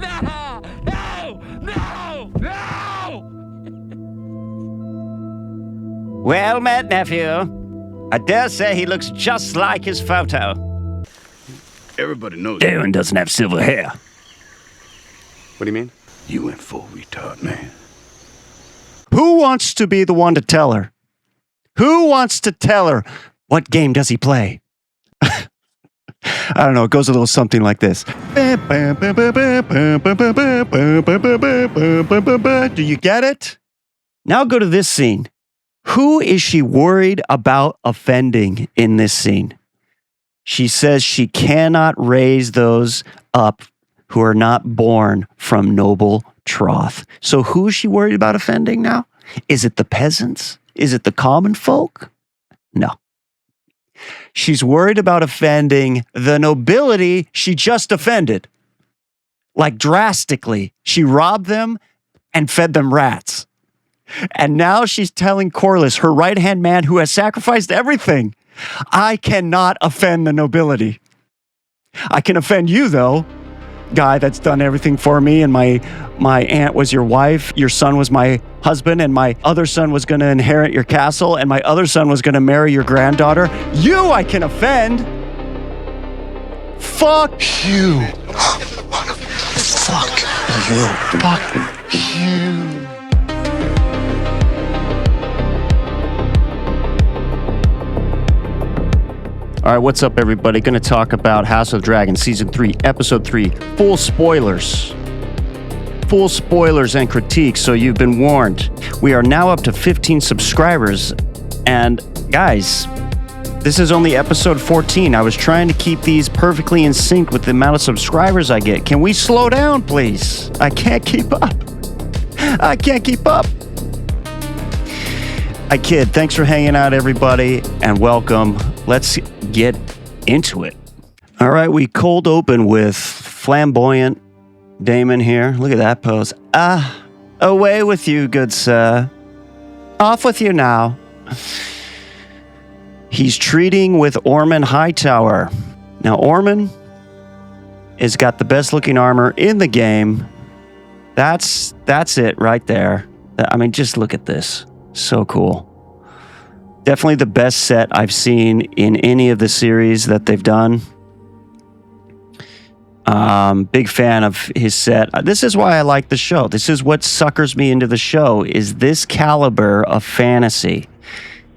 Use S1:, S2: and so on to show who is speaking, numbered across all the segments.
S1: No! No! No! No!
S2: Well met, nephew. I dare say he looks just like his photo.
S3: Everybody knows.
S4: Darren doesn't have silver hair.
S3: What do you mean? You went full retard, man.
S2: Who wants to be the one to tell her? Who wants to tell her what game does he play? I don't know. It goes a little something like this. Do you get it? Now go to this scene. Who is she worried about offending in this scene? She says she cannot raise those up who are not born from noble troth. So who is she worried about offending now? Is it the peasants? Is it the common folk? No. She's worried about offending the nobility she just offended. Like drastically. She robbed them and fed them rats. And now she's telling Corlys, her right-hand man who has sacrificed everything, I cannot offend the nobility. I can offend you, though, guy that's done everything for me, and my aunt was your wife, your son was my husband, and my other son was going to inherit your castle, and my other son was going to marry your granddaughter. You I can offend. Fuck you. Fuck you. Fuck you. All right, what's up, everybody? Going to talk about House of the Dragon, Season 3, Episode 3. Full spoilers. Full spoilers and critiques, so you've been warned. We are now up to 15 subscribers. And, guys, this is only Episode 14. I was trying to keep these perfectly in sync with the amount of subscribers I get. Can we slow down, please? I can't keep up. I can't keep up. I kid. Thanks for hanging out, everybody, and welcome. Let's get into it. All right, we cold open with flamboyant Daemon here. Look at that pose. Away with you, good sir. Off with you now. He's treating with Ormond Hightower. Now, Ormond has got the best looking armor in the game. That's it right there. I mean, just look at this. So cool. Definitely the best set I've seen in any of the series that they've done. Big fan of his set. This is why I like the show. This is what suckers me into the show, is this caliber of fantasy.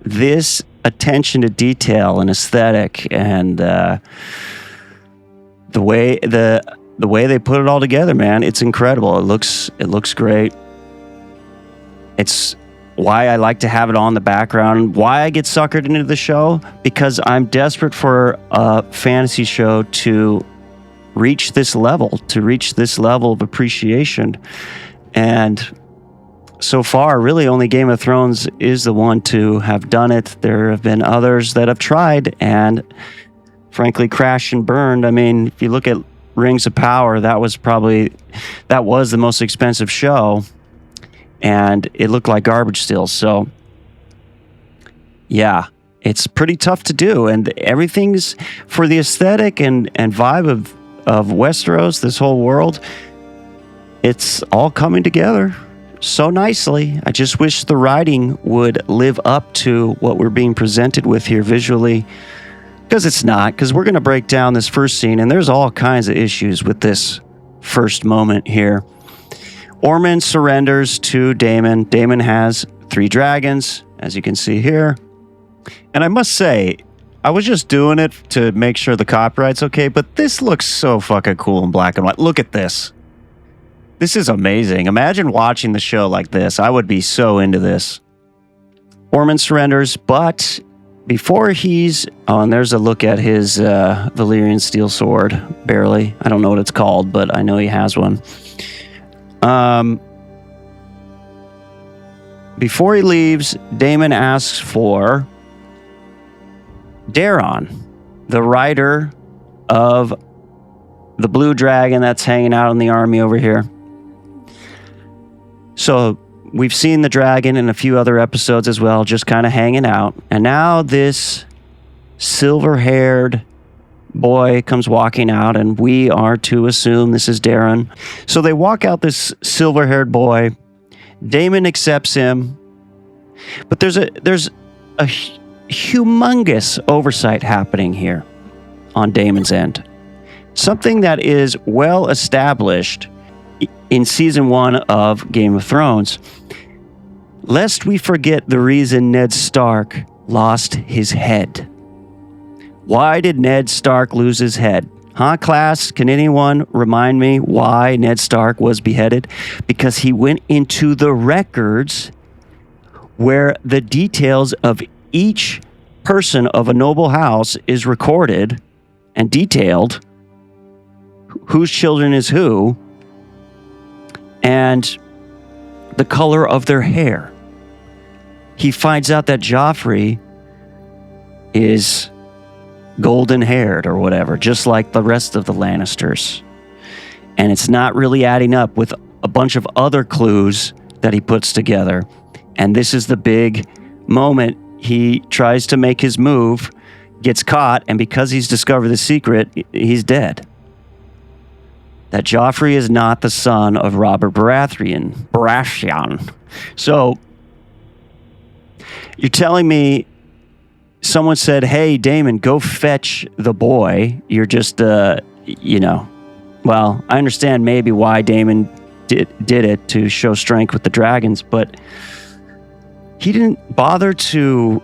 S2: This attention to detail and aesthetic, and the way they put it all together, man. It's incredible. It looks great. It's why I like to have it on the background, why I get suckered into the show, because I'm desperate for a fantasy show to reach this level of appreciation. And so far, really only Game of Thrones is the one to have done it. There have been others that have tried and frankly crashed and burned. I mean, if you look at Rings of Power, that was the most expensive show. And it looked like garbage still. So, yeah, it's pretty tough to do. And everything's for the aesthetic and vibe of Westeros, this whole world. It's all coming together so nicely. I just wish the writing would live up to what we're being presented with here visually. Because it's not. Because we're going to break down this first scene. And there's all kinds of issues with this first moment here. Ormond surrenders to Daemon. Daemon has 3 dragons, as you can see here. And I must say, I was just doing it to make sure the copyright's okay, but this looks so fucking cool in black and white. Look at this. This is amazing. Imagine watching the show like this. I would be so into this. Ormond surrenders, but before and there's a look at his Velaryon steel sword, barely. I don't know what it's called, but I know he has one. Before he leaves, Daemon asks for Daeron, the rider of the blue dragon that's hanging out in the army over here. So we've seen the dragon in a few other episodes as well, just kind of hanging out. And now this silver-haired boy comes walking out, and we are to assume this is Darren. So they walk out this silver-haired boy. Daemon accepts him, but there's a humongous oversight happening here on Daemon's end. Something that is well established in season 1 of Game of Thrones. Lest we forget the reason Ned Stark lost his head. Why did Ned Stark lose his head? Huh, class? Can anyone remind me why Ned Stark was beheaded? Because he went into the records where the details of each person of a noble house is recorded and detailed, whose children is who, and the color of their hair. He finds out that Joffrey is golden-haired or whatever, just like the rest of the Lannisters. And it's not really adding up with a bunch of other clues that he puts together. And this is the big moment. He tries to make his move, gets caught, and because he's discovered the secret, he's dead. That Joffrey is not the son of Robert Baratheon. So, you're telling me someone said, hey, Daemon, go fetch the boy. You're just, well, I understand maybe why Daemon did it to show strength with the dragons, but he didn't bother to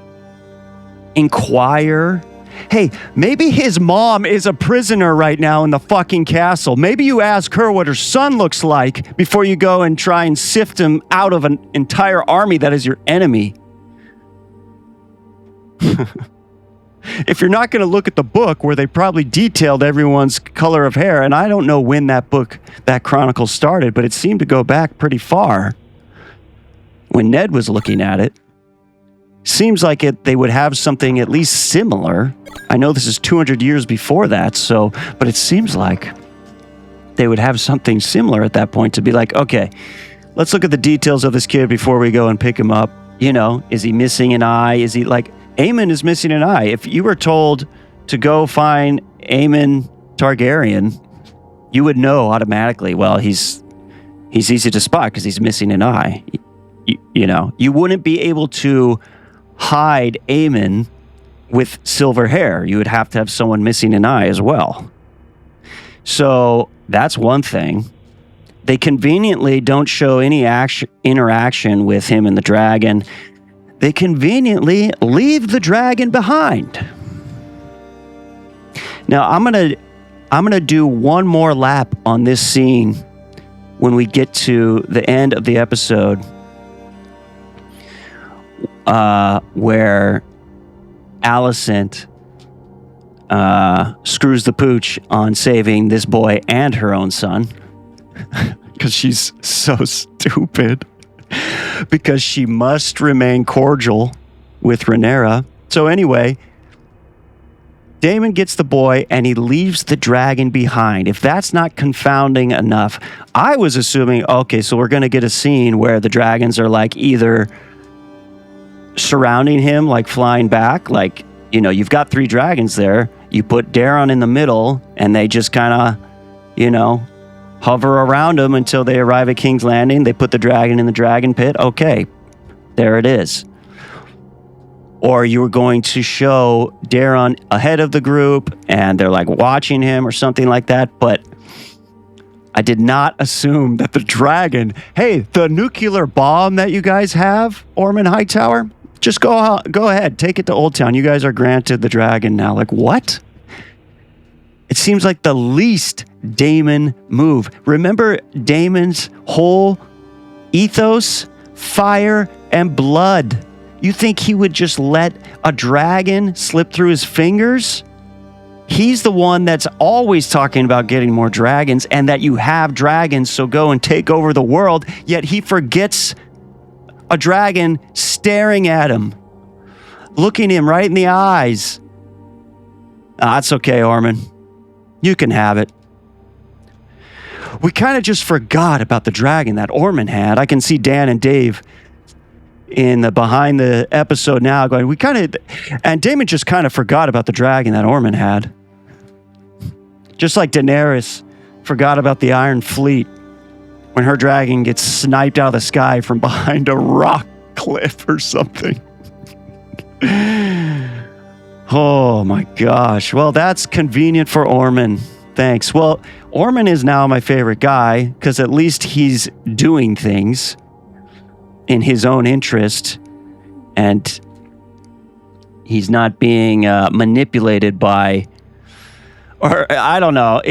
S2: inquire. Hey, maybe his mom is a prisoner right now in the fucking castle. Maybe you ask her what her son looks like before you go and try and sift him out of an entire army that is your enemy. If you're not going to look at the book where they probably detailed everyone's color of hair, and I don't know when that chronicle started, but it seemed to go back pretty far when Ned was looking at it. Seems like they would have something at least similar. I know this is 200 years before that, but it seems like they would have something similar at that point to be like, okay, let's look at the details of this kid before we go and pick him up. Is he missing an eye? Is he like... Aemon is missing an eye. If you were told to go find Aemon Targaryen, you would know automatically, well, he's easy to spot because he's missing an eye. You wouldn't be able to hide Aemon with silver hair. You would have to have someone missing an eye as well. So that's one thing. They conveniently don't show any interaction with him and the dragon. They conveniently leave the dragon behind. Now, I'm gonna do one more lap on this scene when we get to the end of the episode, where Alicent screws the pooch on saving this boy and her own son because she's so stupid. Because she must remain cordial with Rhaenyra. So anyway, Daemon gets the boy and he leaves the dragon behind. If that's not confounding enough, I was assuming, okay, so we're going to get a scene where the dragons are like either surrounding him, like flying back, like, you've got 3 dragons there. You put Daeron in the middle and they just kind of, hover around him until they arrive at King's Landing. They put the dragon in the dragon pit. Okay, there it is. Or you were going to show Daeron ahead of the group and they're like watching him or something like that. But I did not assume that the dragon, hey, the nuclear bomb that you guys have, Ormond Hightower, just go ahead, take it to Old Town. You guys are granted the dragon now. Like, what? It seems like the least Daemon move. Remember Daemon's whole ethos? Fire and blood. You think he would just let a dragon slip through his fingers? He's the one that's always talking about getting more dragons and that you have dragons, so go and take over the world. Yet he forgets a dragon staring at him, looking him right in the eyes. That's okay, Ormond. You can have it. We kind of just forgot about the dragon that Ormond had. I can see Dan and Dave in the behind the episode now going, and Daemon just kind of forgot about the dragon that Ormond had. Just like Daenerys forgot about the Iron Fleet when her dragon gets sniped out of the sky from behind a rock cliff or something. Oh my gosh. Well, that's convenient for Orman. Thanks. Well, Orman is now my favorite guy because at least he's doing things in his own interest and he's not being manipulated by, or I don't know.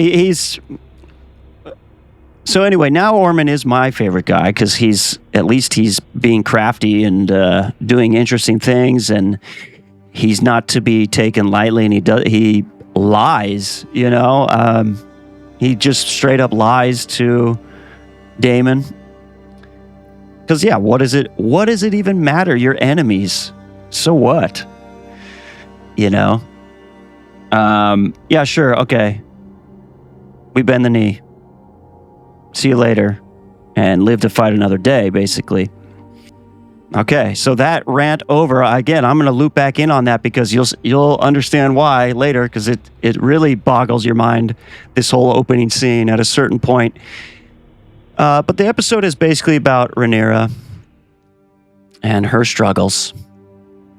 S2: So anyway, now Orman is my favorite guy because at least he's being crafty and doing interesting things, and he's not to be taken lightly. And he lies, he just straight up lies to Daemon. Because what does it even matter? You're enemies, so what? Yeah, sure, okay. We bend the knee. See you later, and live to fight another day, basically. Okay, so that rant over. Again, I'm going to loop back in on that because you'll understand why later, because it really boggles your mind, this whole opening scene at a certain point. But the episode is basically about Rhaenyra and her struggles.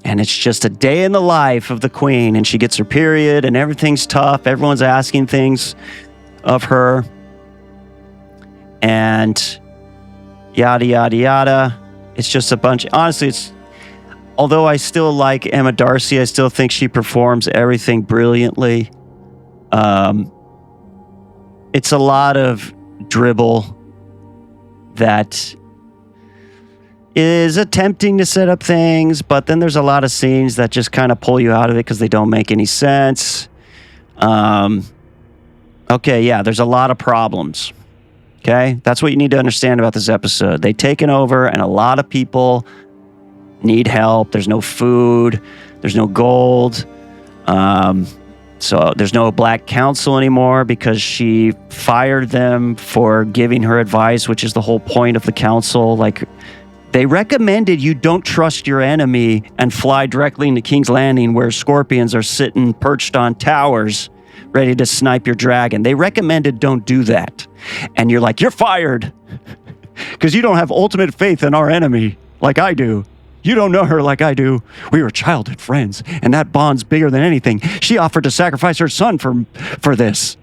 S2: And it's just a day in the life of the queen, and she gets her period, and everything's tough. Everyone's asking things of her. And yada, yada, yada. It's just a bunch. Honestly, although I still like Emma Darcy, I still think she performs everything brilliantly. It's a lot of dribble that is attempting to set up things, but then there's a lot of scenes that just kind of pull you out of it because they don't make any sense. Okay, yeah, there's a lot of problems. Okay, that's what you need to understand about this episode. They've taken over, and a lot of people need help. There's no food. There's no gold. So there's no Black Council anymore because she fired them for giving her advice, which is the whole point of the council. Like, they recommended you don't trust your enemy and fly directly into King's Landing where scorpions are sitting perched on towers ready to snipe your dragon. They recommended don't do that. And you're like, you're fired because you don't have ultimate faith in our enemy like I do. You don't know her like I do. We were childhood friends, and that bond's bigger than anything. She offered to sacrifice her son for this.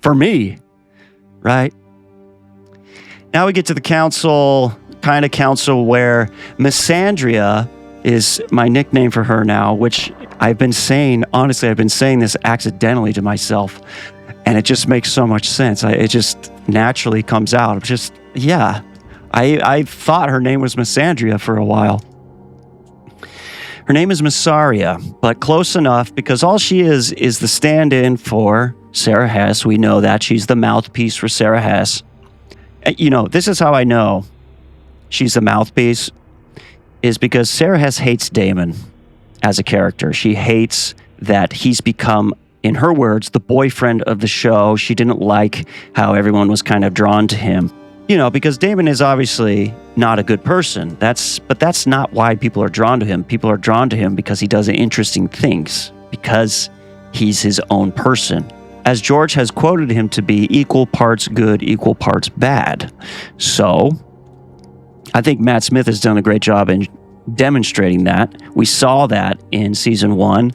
S2: For me. Right? Now we get to the council, kind of council where Missandria is my nickname for her now, which I've been saying this accidentally to myself, and it just makes so much sense. It just naturally comes out. I thought her name was Missandria for a while. Her name is Missaria, but close enough because all she is the stand-in for Sarah Hess. We know that. She's the mouthpiece for Sarah Hess. This is how I know she's the mouthpiece, is because Sarah Hess hates Daemon as a character. She hates that he's become, in her words, the boyfriend of the show. She didn't like how everyone was kind of drawn to him. Because Daemon is obviously not a good person. But that's not why people are drawn to him. People are drawn to him because he does interesting things, because he's his own person. As George has quoted him to be equal parts good, equal parts bad. So I think Matt Smith has done a great job in demonstrating that. We saw that in season 1,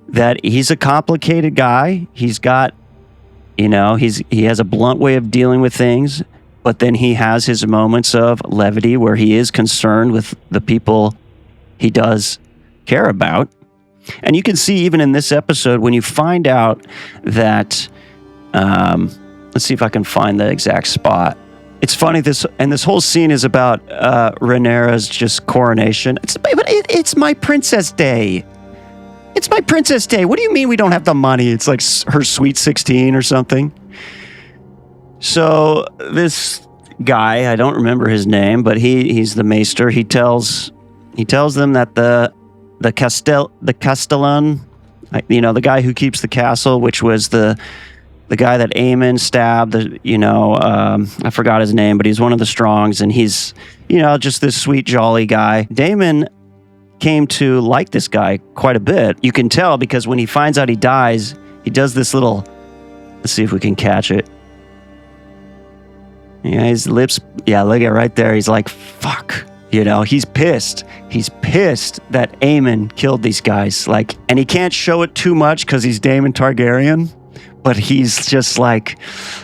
S2: that he's a complicated guy. He's got, he has a blunt way of dealing with things, but then he has his moments of levity where he is concerned with the people he does care about. And you can see even in this episode when you find out that, let's see if I can find the exact spot. It's funny, this whole scene is about Rhaenyra's just coronation. It's my princess day. It's my princess day. What do you mean we don't have the money? It's like her sweet 16 or something. So this guy, I don't remember his name, but he's the maester. He tells them that the Castellan, the guy who keeps the castle, which was the guy that Aemon stabbed, I forgot his name, but he's one of the Strongs, and he's, just this sweet, jolly guy. Daemon came to like this guy quite a bit. You can tell because when he finds out he dies, he does this little Let's see if we can catch it. Yeah, his lips. Yeah, look at right there. He's like, fuck. You know, he's pissed. He's pissed that Aemon killed these guys. Like, and he can't show it too much because he's Daemon Targaryen. But he's just like,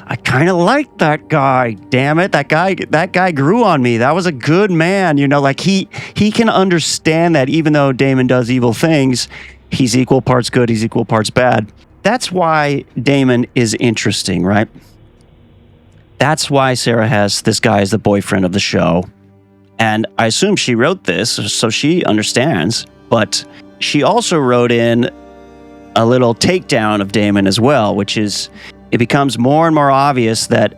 S2: I kind of like that guy. Damn it, that guy grew on me. That was a good man. You know, like he can understand that even though Daemon does evil things, he's equal parts good, he's equal parts bad. That's why Daemon is interesting, right? That's why Sarah has this guy as the boyfriend of the show. And I assume she wrote this, so she understands. But she also wrote in a little takedown of Daemon as well, which is, it becomes more and more obvious that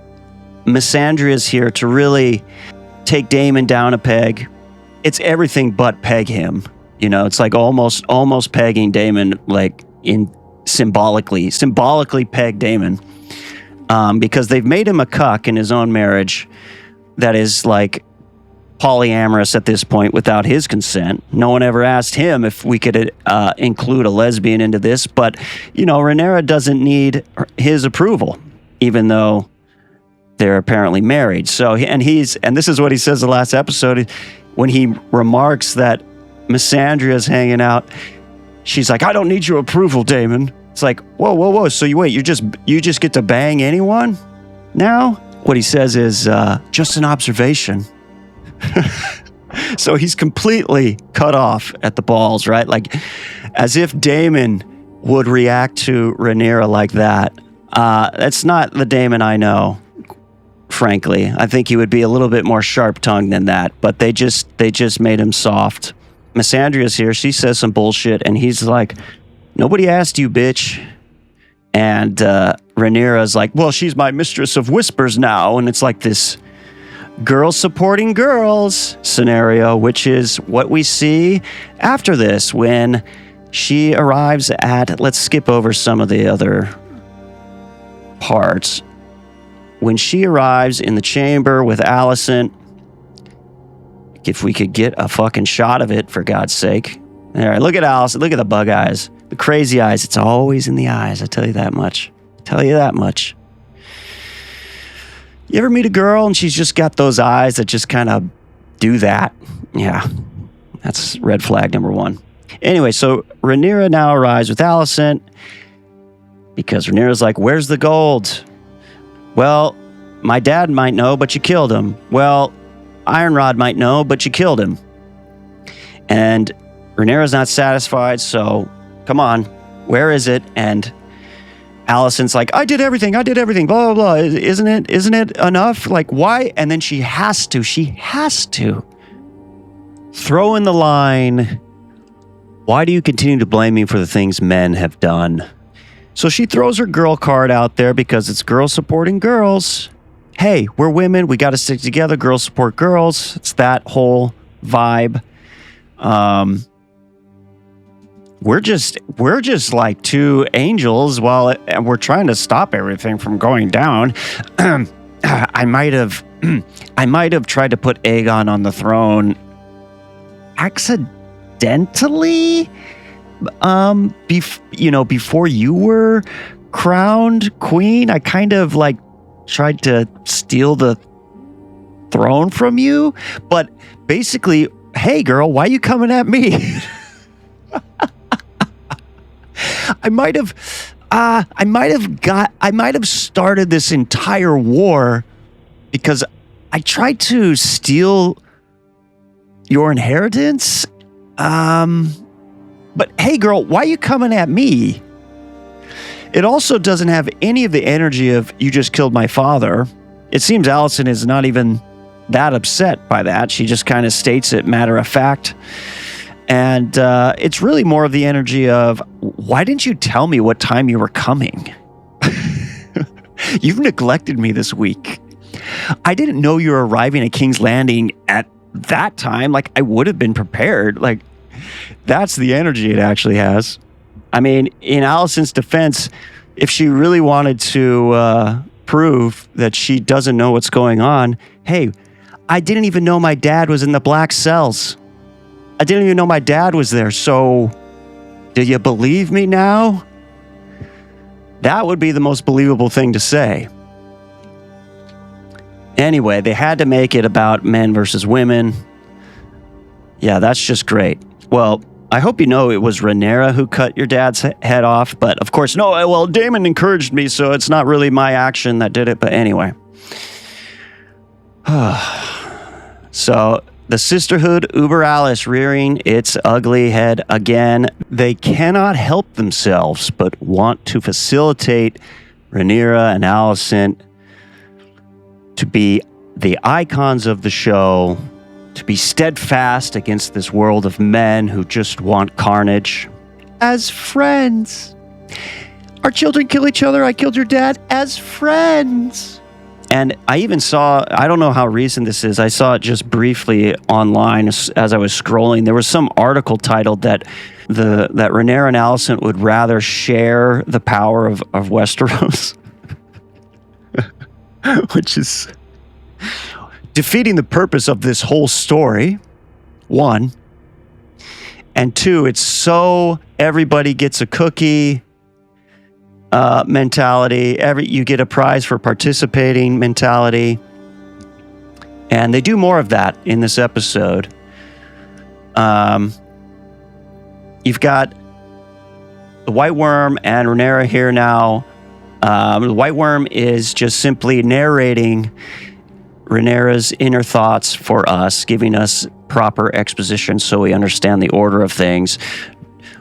S2: Missandria is here to really take Daemon down a peg. It's everything but peg him. You know, it's like almost pegging Daemon, like in symbolically peg Daemon. Because they've made him a cuck in his own marriage that is like polyamorous at this point without his consent. No one ever asked him if we could include a lesbian into this, but, you know, Rhaenyra doesn't need his approval, even though they're apparently married. So, and this is what he says the last episode, when he remarks that Missandria is hanging out, she's like, I don't need your approval, Daemon. It's like, whoa. So you just get to bang anyone now? What he says is just an observation. So he's completely cut off at the balls, right? Like, as if Daemon would react to Rhaenyra like that. That's not the Daemon I know, frankly. I think he would be a little bit more sharp-tongued than that, but they just made him soft. Missandria's here. She says some bullshit, and he's like, nobody asked you, bitch. And Rhaenyra's like, well, she's my mistress of whispers now, and it's like this girls supporting girls scenario, which is what we see after this when she arrives at, let's skip over some of the other parts. When she arrives in the chamber with Alicent, if we could get a fucking shot of it, for God's sake. All right, look at Alicent, look at the bug eyes, the crazy eyes. It's always in the eyes, I tell you that much. You ever meet a girl and she's just got those eyes that just kind of do that? Yeah, that's red flag number one. Anyway, so Rhaenyra now arrives with Alicent because Rhaenyra's like, where's the gold? Well, my dad might know, but you killed him. Well, Ironrod might know, but you killed him. And Rhaenyra's not satisfied, so come on, where is it? And Alicent's like, I did everything, blah, blah, blah. Isn't it enough? Like, why? And then she has to throw in the line, why do you continue to blame me for the things men have done? So she throws her girl card out there because it's girls supporting girls. Hey, we're women, we got to stick together, girls support girls. It's that whole vibe. We're just like two angels while we're trying to stop everything from going down. I might have tried to put Aegon on the throne accidentally. Before you were crowned queen, I kind of like tried to steal the throne from you. But basically, hey girl, why are you coming at me? I might have started this entire war because I tried to steal your inheritance. But hey girl, why are you coming at me? It also doesn't have any of the energy of you just killed my father. It seems Alicent is not even that upset by that. She just kind of states it matter of fact. And it's really more of the energy of, why didn't you tell me what time you were coming? You've neglected me this week. I didn't know you were arriving at King's Landing at that time. Like, I would have been prepared. Like, that's the energy it actually has. I mean, in Alicent's defense, if she really wanted to prove that she doesn't know what's going on, hey, I didn't even know my dad was in the black cells. I didn't even know my dad was there, so do you believe me now? That would be the most believable thing to say. Anyway, they had to make it about men versus women. Yeah, that's just great. Well, I hope you know it was Rhaenyra who cut your dad's head off, but of course, no, well, Daemon encouraged me, so it's not really my action that did it, but anyway. So, the Sisterhood Uber Alice rearing its ugly head again. They cannot help themselves but want to facilitate Rhaenyra and Alicent to be the icons of the show, to be steadfast against this world of men who just want carnage. As friends. Our children kill each other. I killed your dad as friends. And I even saw, I don't know how recent this is, I saw it just briefly online as I was scrolling. There was some article titled that Rhaenyra and Alicent would rather share the power of Westeros. Which is defeating the purpose of this whole story, one. And two, it's so everybody gets a cookie mentality. You get a prize for participating mentality. And they do more of that in this episode. You've got the White Worm and Rhaenyra here now. The White Worm is just simply narrating Rhaenyra's inner thoughts for us, giving us proper exposition so we understand the order of things.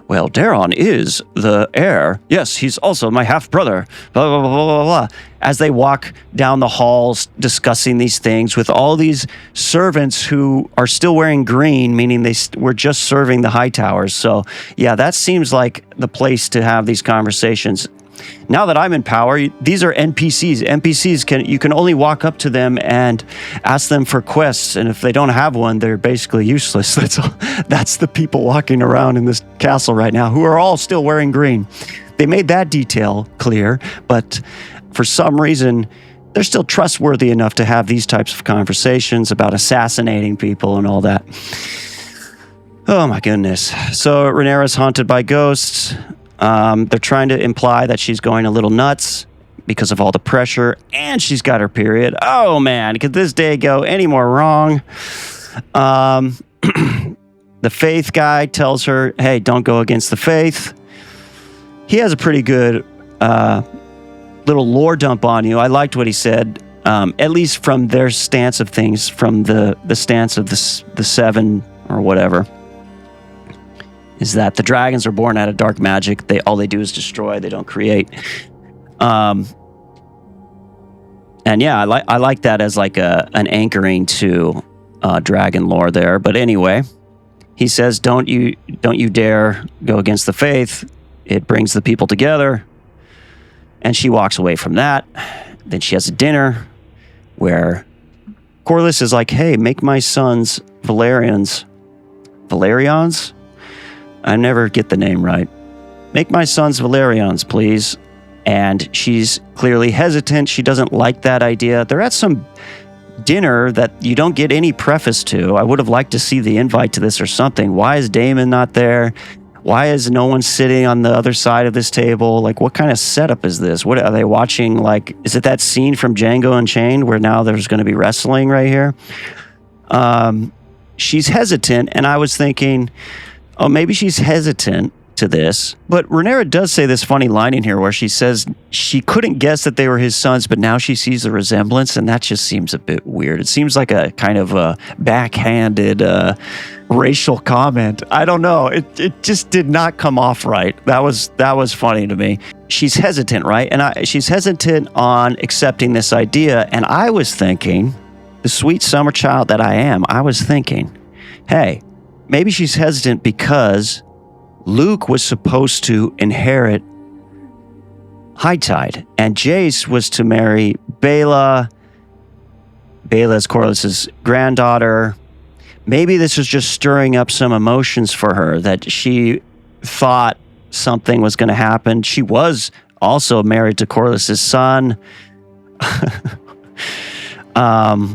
S2: Well, Daeron is the heir. Yes, he's also my half-brother. Blah, blah, blah, blah, blah. As they walk down the halls discussing these things with all these servants who are still wearing green, meaning they were just serving the Hightowers. So, yeah, that seems like the place to have these conversations. Now that I'm in power, these are NPCs. NPCs, you can only walk up to them and ask them for quests, and if they don't have one, they're basically useless. That's the people walking around in this castle right now, who are all still wearing green. They made that detail clear, but for some reason, they're still trustworthy enough to have these types of conversations about assassinating people and all that. Oh my goodness. So Rhaenyra's haunted by ghosts. They're trying to imply that she's going a little nuts because of all the pressure, and she's got her period. Oh man, could this day go any more wrong? The faith guy tells her, hey, don't go against the faith. He has a pretty good little lore dump on you. I liked what he said, at least from their stance of things, from the stance of the seven or whatever. Is that the dragons are born out of dark magic. All they do is destroy. They don't create. And yeah, I like that as like an anchoring to dragon lore there. But anyway, he says, don't you dare go against the faith. It brings the people together. And she walks away from that. Then she has a dinner where Corlys is like, hey, make my sons Velaryons. Velaryons? I never get the name right. Make my sons Velaryons, please. And she's clearly hesitant. She doesn't like that idea. They're at some dinner that you don't get any preface to. I would have liked to see the invite to this or something. Why is Daemon not there? Why is no one sitting on the other side of this table? Like, what kind of setup is this? What are they watching? Like, is it that scene from Django Unchained where now there's going to be wrestling right here? She's hesitant, and I was thinking, oh, maybe she's hesitant to this. But Rhaenyra does say this funny line in here where she says she couldn't guess that they were his sons, but now she sees the resemblance, and that just seems a bit weird. It seems like a kind of a backhanded racial comment. I don't know. It just did not come off right. That was funny to me. She's hesitant, right? And she's hesitant on accepting this idea, and I was thinking, the sweet summer child that I am, I was thinking, hey, maybe she's hesitant because Luke was supposed to inherit High Tide, and Jace was to marry Baela. Baela's Corlys's granddaughter. Maybe this was just stirring up some emotions for her, that she thought something was going to happen. She was also married to Corlys's son,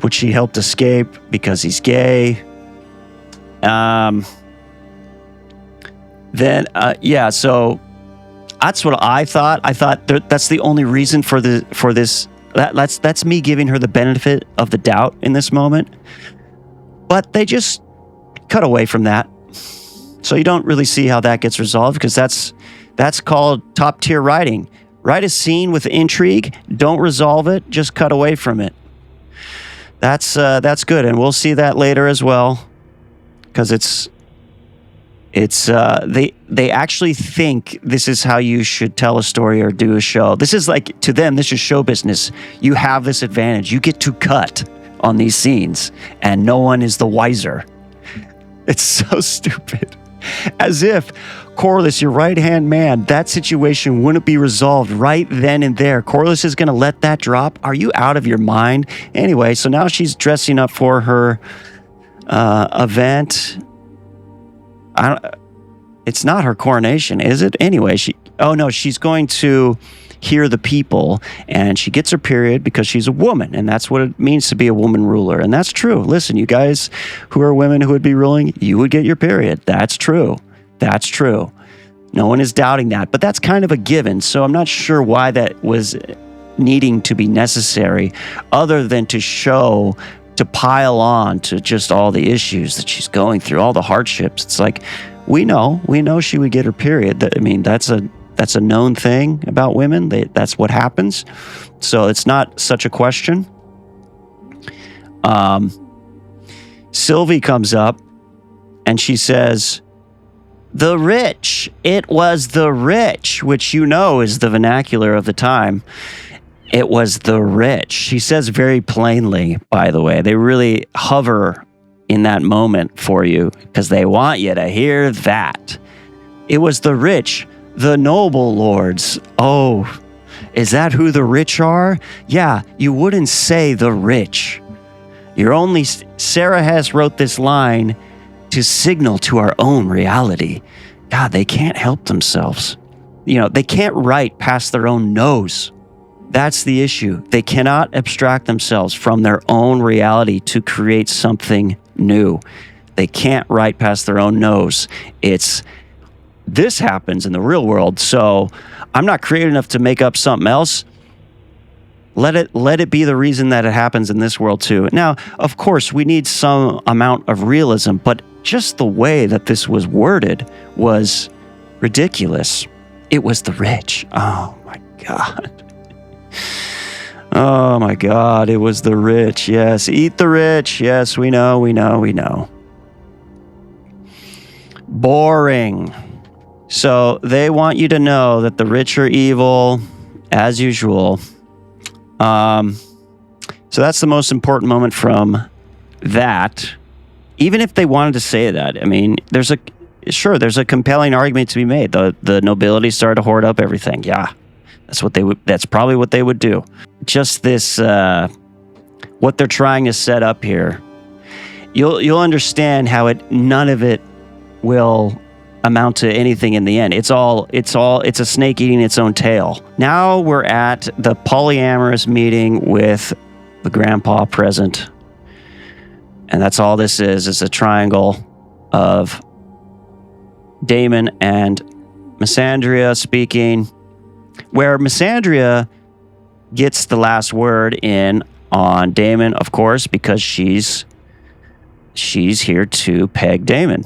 S2: which she helped escape because he's gay. So That's what I thought. I thought that's the only reason for this. That's me giving her the benefit of the doubt in this moment. But they just cut away from that. So you don't really see how that gets resolved, because that's called top tier writing. Write a scene with intrigue, don't resolve it, just cut away from it. That's good, and we'll see that later as well, because they actually think this is how you should tell a story or do a show. This is like, to them, this is show business. You have this advantage. You get to cut on these scenes, and no one is the wiser. It's so stupid. As if, Corliss, your right-hand man, that situation wouldn't be resolved right then and there. Corliss is going to let that drop? Are you out of your mind? Anyway, so now she's dressing up for her event. It's not her coronation, is it? Anyway, she's going to hear the people, and she gets her period because she's a woman, and that's what it means to be a woman ruler. And that's true. Listen, you guys who are women who would be ruling, you would get your period. That's true. That's true. No one is doubting that, but that's kind of a given. So I'm not sure why that was needing to be necessary, other than to pile on to just all the issues that she's going through, all the hardships. It's like, we know she would get her period. I mean, that's a known thing about women. That's what happens. So it's not such a question. Sylvie comes up and she says, "The rich. It was the rich," which is the vernacular of the time. It was the rich. She says very plainly, by the way. They really hover in that moment for you because they want you to hear that. It was the rich, the noble lords. Oh, is that who the rich are? Yeah, you wouldn't say the rich. Sarah Hess wrote this line to signal to our own reality. God, they can't help themselves. They can't write past their own nose. That's the issue. They cannot abstract themselves from their own reality to create something new. They can't write past their own nose. This happens in the real world, so I'm not creative enough to make up something else. Let it be the reason that it happens in this world too. Now, of course, we need some amount of realism, but just the way that this was worded was ridiculous. It was the rich. Oh my God. Oh my God, it was the rich. Yes, eat the rich. Yes, we know. Boring. So they want you to know that the rich are evil, as usual. So that's the most important moment from that. Even if they wanted to say that, I mean, there's a compelling argument to be made. The nobility started to hoard up everything. Yeah, that's probably what they would do. Just this, what they're trying to set up here. You'll understand how none of it will amount to anything in the end. It's a snake eating its own tail. Now we're at the polyamorous meeting with the grandpa present. And that's all this is a triangle of Damon and Missandria speaking, where Missandria gets the last word in on Damon, of course, because she's here to peg Damon.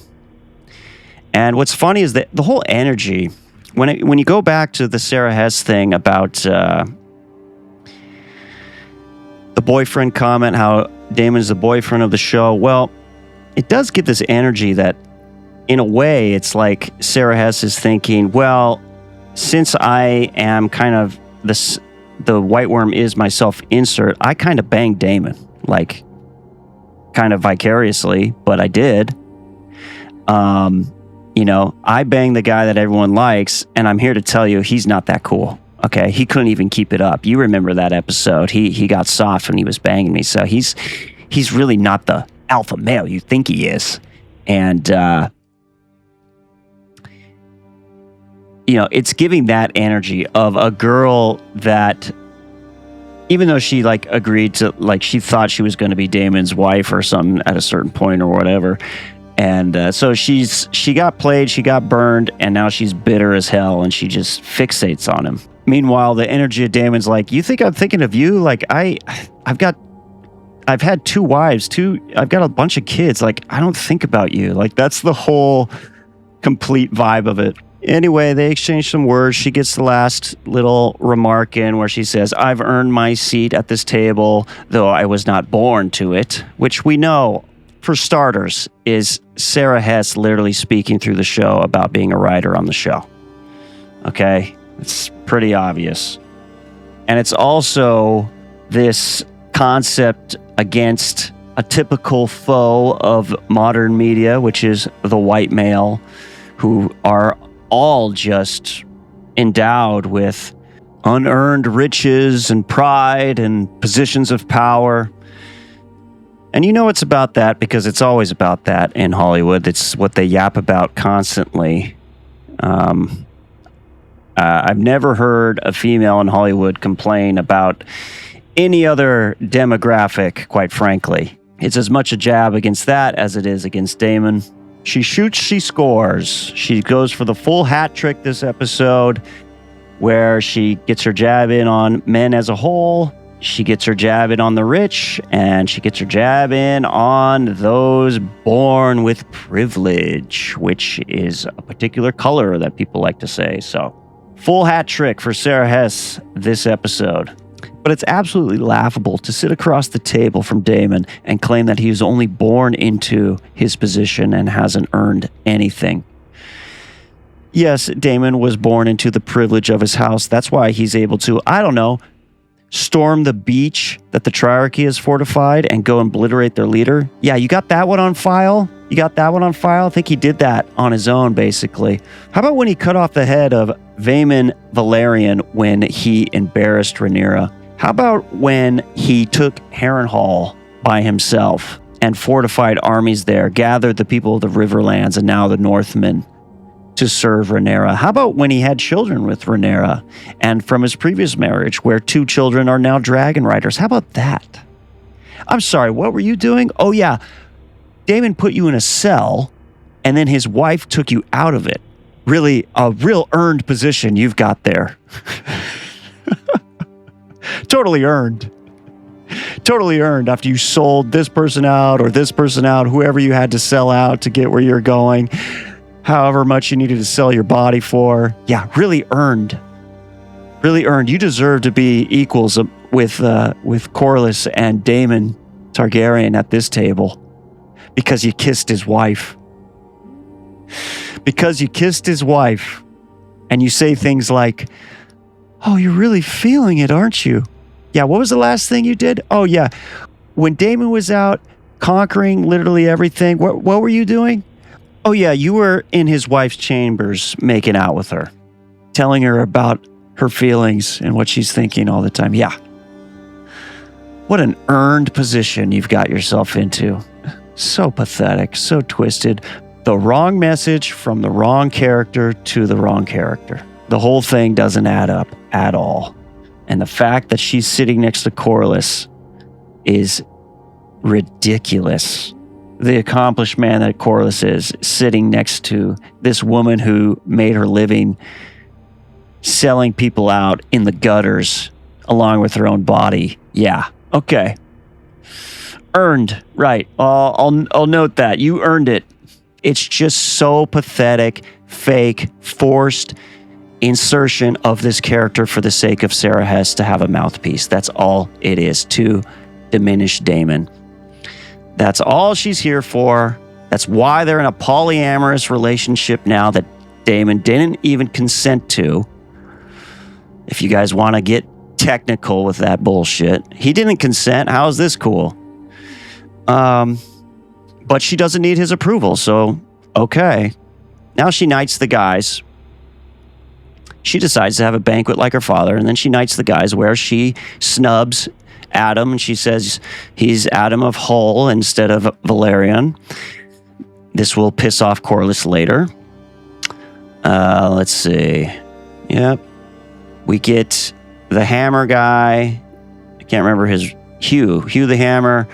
S2: And what's funny is that the whole energy, when you go back to the Sarah Hess thing about the boyfriend comment, how Damon's the boyfriend of the show, well, it does give this energy that, in a way, it's like Sarah Hess is thinking, well, since I am kind of the white worm is my self-insert, I kind of banged Damon, like, kind of vicariously, but I did. I banged the guy that everyone likes, and I'm here to tell you he's not that cool. Okay, he couldn't even keep it up. You remember that episode? He got soft when he was banging me, so he's really not the alpha male you think he is. And it's giving that energy of a girl that, even though she agreed to, she thought she was going to be Damon's wife or something at a certain point or whatever, And so she got played, she got burned, and now she's bitter as hell, and she just fixates on him. Meanwhile, the energy of Damon's like, you think I'm thinking of you? Like, I've had 2 wives, I've got a bunch of kids. Like, I don't think about you. Like, that's the whole complete vibe of it. Anyway, they exchange some words. She gets the last little remark in where she says, I've earned my seat at this table, though I was not born to it, which we know, for starters, is Sarah Hess literally speaking through the show about being a writer on the show. Okay? It's pretty obvious. And it's also this concept against a typical foe of modern media, which is the white male, who are all just endowed with unearned riches and pride and positions of power. And you know it's about that because it's always about that in Hollywood. It's what they yap about constantly. I've never heard a female in Hollywood complain about any other demographic, quite frankly. It's as much a jab against that as it is against Damon. She shoots, she scores. She goes for the full hat trick this episode, where she gets her jab in on men as a whole, she gets her jab in on the rich, and she gets her jab in on those born with privilege, which is a particular color that people like to say. So, full hat trick for Sarah Hess this episode. But it's absolutely laughable to sit across the table from Damon and claim that he was only born into his position and hasn't earned anything. Yes, Damon was born into the privilege of his house. That's why he's able to, I don't know, storm the beach that the Triarchy has fortified and go obliterate their leader. Yeah, you got that one on file? I think he did that on his own, basically. How about when he cut off the head of Velaryon when he embarrassed Rhaenyra? How about when he took Harrenhal by himself and fortified armies there, gathered the people of the Riverlands and now the Northmen to serve Rhaenyra? How about when he had children with Rhaenyra and from his previous marriage, where 2 children are now dragon riders? How about that? I'm sorry, what were you doing? Oh yeah, Damon put you in a cell and then his wife took you out of it. Really, a real earned position you've got there. Totally earned. Totally earned after you sold this person out or this person out, whoever you had to sell out to get where you're going, however much you needed to sell your body for. Yeah, really earned. Really earned. You deserve to be equals with Corlys and Daemon Targaryen at this table because you kissed his wife. Because you kissed his wife and you say things like, oh, you're really feeling it, aren't you? Yeah, what was the last thing you did? Oh, yeah. When Damon was out conquering literally everything, what were you doing? Oh, yeah, you were in his wife's chambers making out with her, telling her about her feelings and what she's thinking all the time. Yeah. What an earned position you've got yourself into. So pathetic, so twisted. The wrong message from the wrong character to the wrong character. The whole thing doesn't add up at all. And the fact that she's sitting next to Corlys is ridiculous. The accomplished man that Corlys is sitting next to this woman who made her living selling people out in the gutters along with her own body. Yeah, okay. Earned, right. I'll note that. You earned it. It's just so pathetic, fake, forced insertion of this character for the sake of Sarah Hess to have a mouthpiece. That's all it is, to diminish Daemon. That's all she's here for. That's why they're in a polyamorous relationship now that Daemon didn't even consent to. If you guys want to get technical with that bullshit. He didn't consent. How is this cool? But she doesn't need his approval, so okay. Now she knights the guys. She decides to have a banquet like her father, and then she knights the guys where she snubs Adam, and she says he's Adam of Hull instead of Velaryon. This will piss off Corlys later. Let's see. Yep. We get the Hammer guy. I can't remember his... Hugh the Hammer,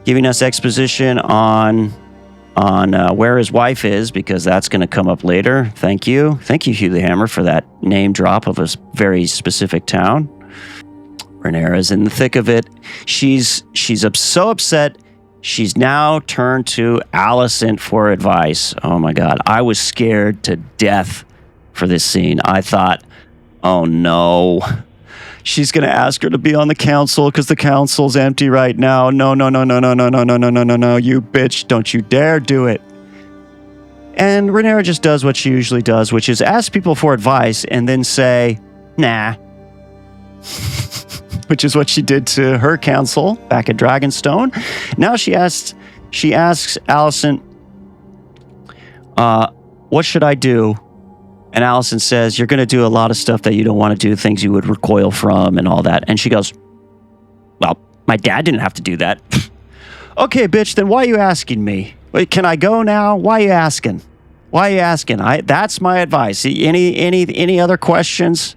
S2: giving us exposition on where his wife is, because that's going to come up later. Thank you, Hugh the Hammer, for that name drop of a very specific town. Rhaenyra's in the thick of it. She's so upset. She's now turned to Alicent for advice. Oh my God, I was scared to death for this scene. I thought, oh no, she's going to ask her to be on the council because the council's empty right now. No, you bitch, don't you dare do it. And Rhaenyra just does what she usually does, which is ask people for advice and then say, nah. Which is what she did to her council back at Dragonstone. Now she asks Alicent, what should I do? And Alicent says, you're going to do a lot of stuff that you don't want to do, things you would recoil from and all that. And she goes, well, my dad didn't have to do that. Okay, bitch, then why are you asking me? Wait, can I go now? Why are you asking? That's my advice. Any other questions?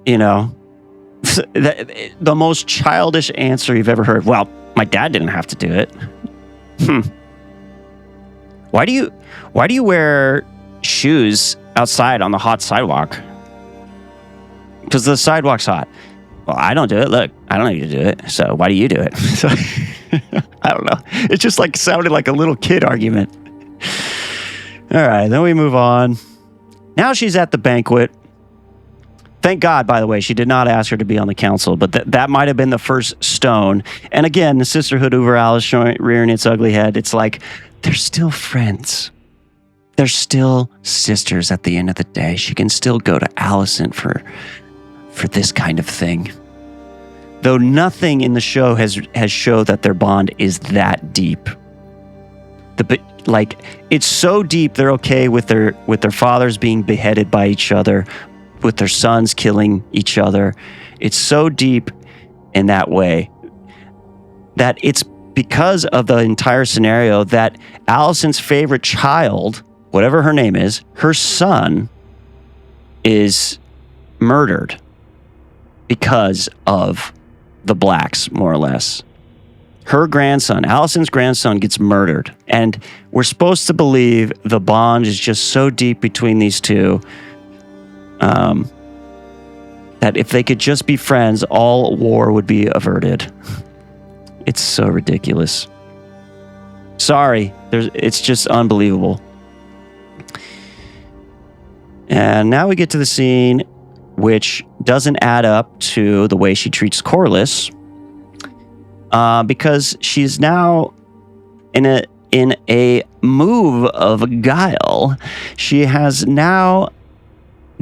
S2: You know, the most childish answer you've ever heard. Well, my dad didn't have to do it. Why do you wear shoes outside on the hot sidewalk? Because the sidewalk's hot. Well, I don't do it. Look, I don't need to do it. So why do you do it? So, I don't know. It just sounded like a little kid argument. All right, then we move on. Now she's at the banquet. Thank God, by the way, she did not ask her to be on the council, but that might have been the first stone. And again, the sisterhood over Alicent showing, rearing its ugly head. It's like, they're still friends. They're still sisters at the end of the day. She can still go to Alicent for this kind of thing. Though nothing in the show has showed that their bond is that deep. It's so deep they're okay with their fathers being beheaded by each other, with their sons killing each other. It's so deep in that way that it's because of the entire scenario that Alicent's favorite child, whatever her name is, her son is murdered because of the blacks, more or less. Her grandson, Alicent's grandson, gets murdered. And we're supposed to believe the bond is just so deep between these two that if they could just be friends, all war would be averted. It's so ridiculous. Sorry, it's just unbelievable. And now we get to the scene which doesn't add up to the way she treats Corlys, because she's now in a move of guile. She has now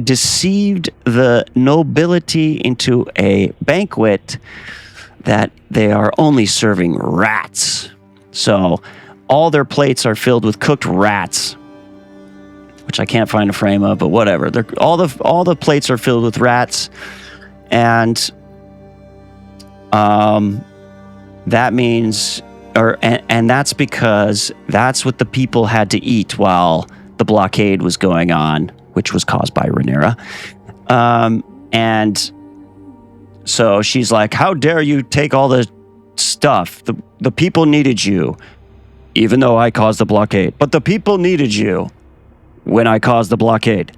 S2: deceived the nobility into a banquet that they are only serving rats. So all their plates are filled with cooked rats, which I can't find a frame of, but whatever. All the plates are filled with rats, and that means, and that's because that's what the people had to eat while the blockade was going on, which was caused by Rhaenyra. And so she's like, how dare you take all the stuff? The people needed you, even though I caused the blockade. But the people needed you when I caused the blockade.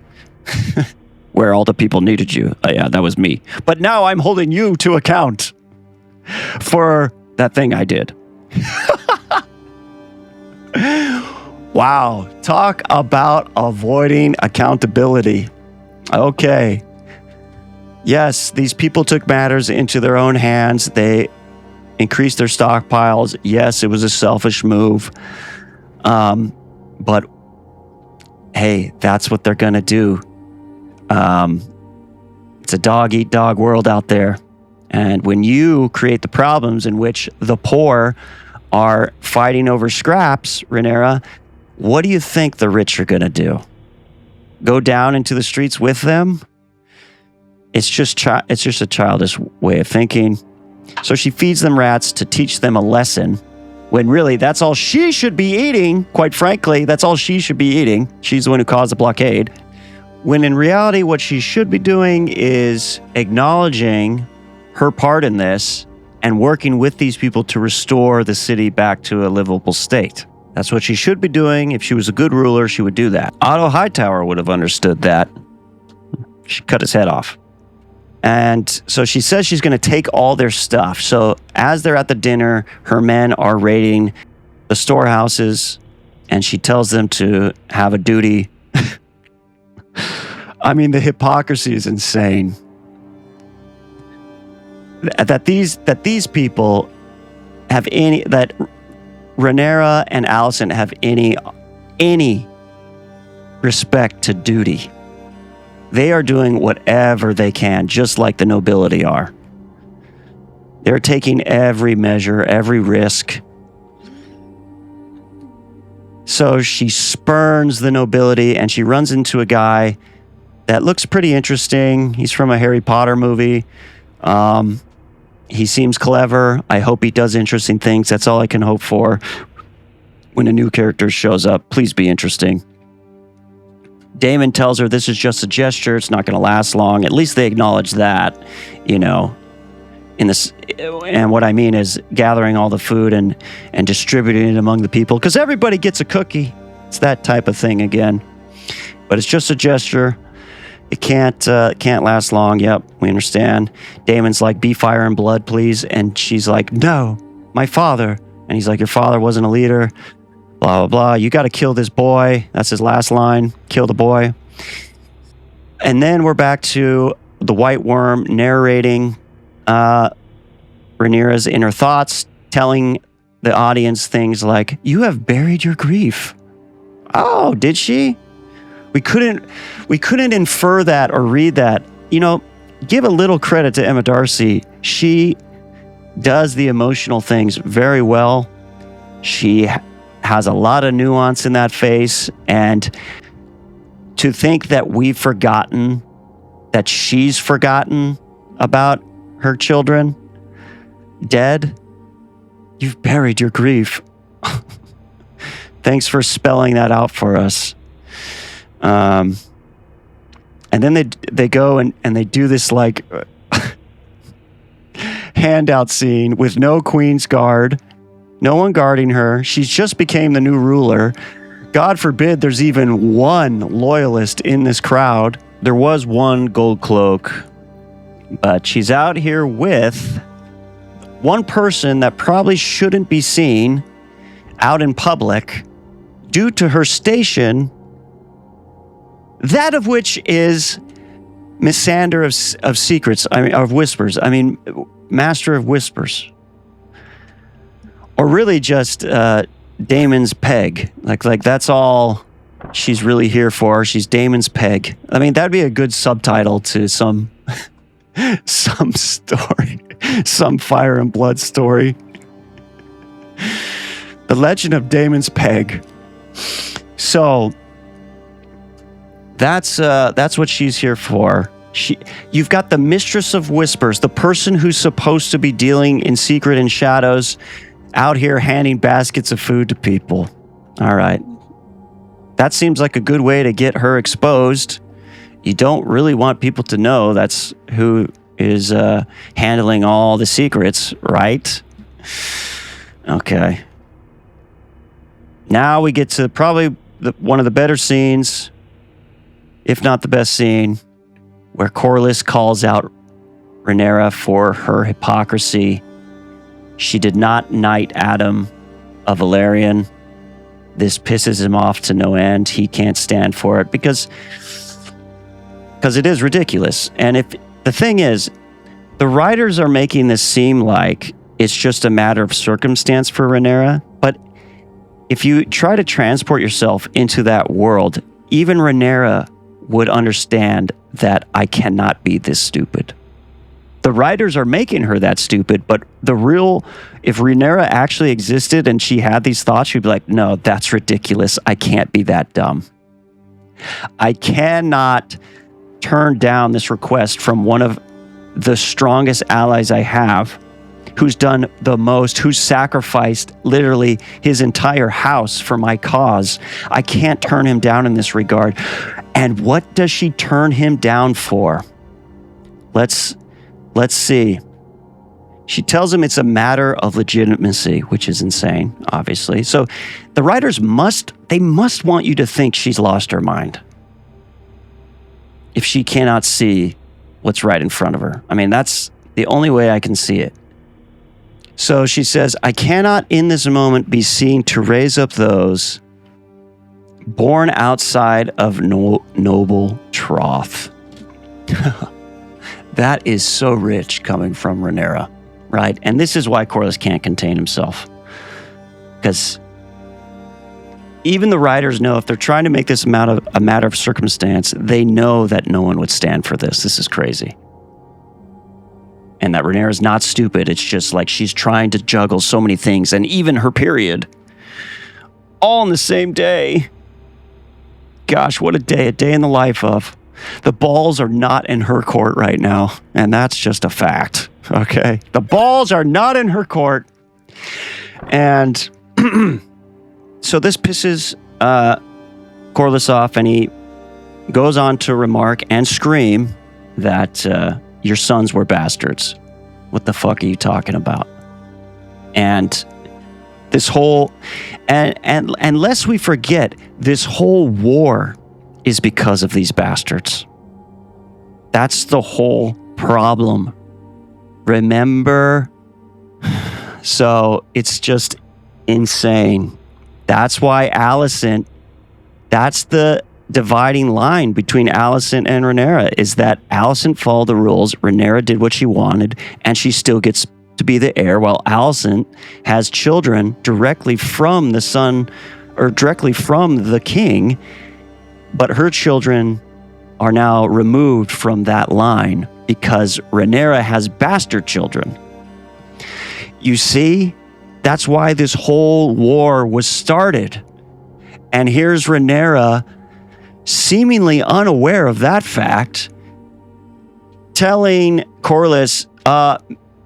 S2: Where all the people needed you. Oh, yeah, that was me. But now I'm holding you to account for that thing I did. Wow. Talk about avoiding accountability. Okay. Yes, these people took matters into their own hands. They increased their stockpiles. Yes, it was a selfish move. But hey, that's what they're going to do. It's a dog-eat-dog world out there. And when you create the problems in which the poor are fighting over scraps, Rhaenyra, what do you think the rich are going to do? Go down into the streets with them? It's just a childish way of thinking. So she feeds them rats to teach them a lesson, when really that's all she should be eating. Quite frankly, that's all she should be eating. She's the one who caused the blockade. When in reality, what she should be doing is acknowledging her part in this and working with these people to restore the city back to a livable state. That's what she should be doing. If she was a good ruler, she would do that. Otto Hightower would have understood that. She cut his head off. And so she says she's going to take all their stuff. So as they're at the dinner, her men are raiding the storehouses, and she tells them to have a duty. I mean, the hypocrisy is insane. That these people have any, that Rhaenyra and Alicent have any respect to duty. They are doing whatever they can, just like the nobility are. They're taking every measure, every risk. So she spurns the nobility, and she runs into a guy that looks pretty interesting. He's from a Harry Potter movie. He seems clever. I hope he does interesting things. That's all I can hope for. When a new character shows up, please be interesting. Daemon tells her this is just a gesture. It's not going to last long. At least they acknowledge that, you know. In this, and what I mean is gathering all the food and distributing it among the people, because everybody gets a cookie. It's that type of thing again. But it's just a gesture. It can't last long. Yep, we understand. Daemon's like, be fire and blood, please. And she's like, no, my father. And he's like, your father wasn't a leader. Blah, blah, blah. You got to kill this boy. That's his last line. Kill the boy. And then we're back to the White Worm narrating Rhaenyra's inner thoughts, telling the audience things like, you have buried your grief. Oh, did she? We couldn't infer that or read that. You know, give a little credit to Emma Darcy. She does the emotional things very well. She has a lot of nuance in that face, and to think that we've forgotten, that she's forgotten about her children dead, you've buried your grief. Thanks for spelling that out for us. And then they go and they do this like handout scene with no Queen's Guard, no one guarding her. She's just became the new ruler. God forbid there's even one loyalist in this crowd. There was one gold cloak, but she's out here with one person that probably shouldn't be seen out in public due to her station, that of which is Missander of secrets, of whispers. Master of whispers. Or really just Daemon's peg. Like that's all she's really here for. She's Daemon's peg. I mean, that'd be a good subtitle to some story, some Fire and Blood story. The Legend of Daemon's Peg. So that's what she's here for. You've got the Mistress of Whispers, the person who's supposed to be dealing in secret and shadows, out here handing baskets of food to people. All right. That seems like a good way to get her exposed. You don't really want people to know that's who is handling all the secrets, right? Okay. Now we get to probably one of the better scenes, if not the best scene, where Corlys calls out Rhaenyra for her hypocrisy. She did not knight Adam of Velaryon. This pisses him off to no end. He can't stand for it because it is ridiculous. And if the thing is, the writers are making this seem like it's just a matter of circumstance for Rhaenyra, but if you try to transport yourself into that world, even Rhaenyra would understand that I cannot be this stupid. The writers are making her that stupid, but if Rhaenyra actually existed and she had these thoughts, she'd be like, no, that's ridiculous. I can't be that dumb. I cannot turn down this request from one of the strongest allies I have, who's done the most, who's sacrificed literally his entire house for my cause. I can't turn him down in this regard. And what does she turn him down for? Let's see. She tells him it's a matter of legitimacy, which is insane, obviously. So the writers must want you to think she's lost her mind if she cannot see what's right in front of her. I mean, that's the only way I can see it. So she says, I cannot in this moment be seen to raise up those born outside of noble troth. That is so rich coming from Rhaenyra, right? And this is why Corlys can't contain himself. Because even the writers know if they're trying to make this a matter of circumstance, they know that no one would stand for this. This is crazy. And that Rhaenyra is not stupid. It's just like she's trying to juggle so many things, and even her period, all in the same day. Gosh, what a day in the life of. The balls are not in her court right now, and that's just a fact, okay? The balls are not in her court. And so this pisses Corlys off, and he goes on to remark and scream that your sons were bastards. What the fuck are you talking about? And this whole, and lest we forget, this whole war is because of these bastards. That's the whole problem. Remember? So it's just insane. That's why Alicent, that's the dividing line between Alicent and Rhaenyra, is that Alicent followed the rules, Rhaenyra did what she wanted, and she still gets to be the heir, while Alicent has children directly from the son, or directly from the king, but her children are now removed from that line because Rhaenyra has bastard children. You see, that's why this whole war was started. And here's Rhaenyra, seemingly unaware of that fact, telling Corlys,